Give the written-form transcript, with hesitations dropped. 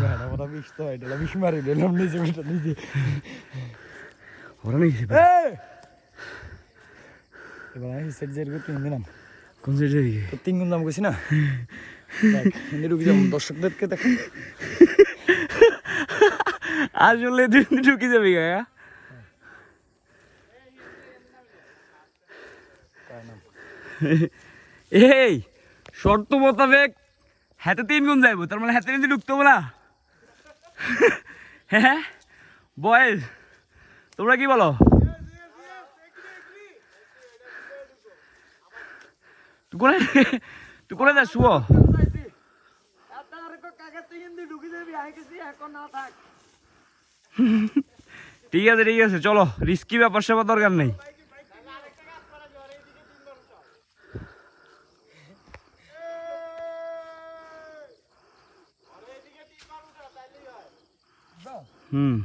madam ওরা বিষ তো এটা বিষ মারি দিলাম নিজে বেটা নিজে ওরা নাকি এবার আমি সেট জের করে তিন দিলাম কোন সাইডে তো তিন গুণ দাম কইছি না ঢুকে যাবো দর্শকদেরকে দেখেন আসলে তুই ঢুকে যাবি গায়া এই শর্ত মোতাবেক হাতে 3 গুণ যাইব তার মানে হাতে নিতে ঢুকতে হবে না হ্যাঁ বয়েজ তোমরা কি বলো তুই কোনে যাস শুভ ঠিক আছে চলো রিস্কি ব্যাপার সেবার দরকার নেই হুম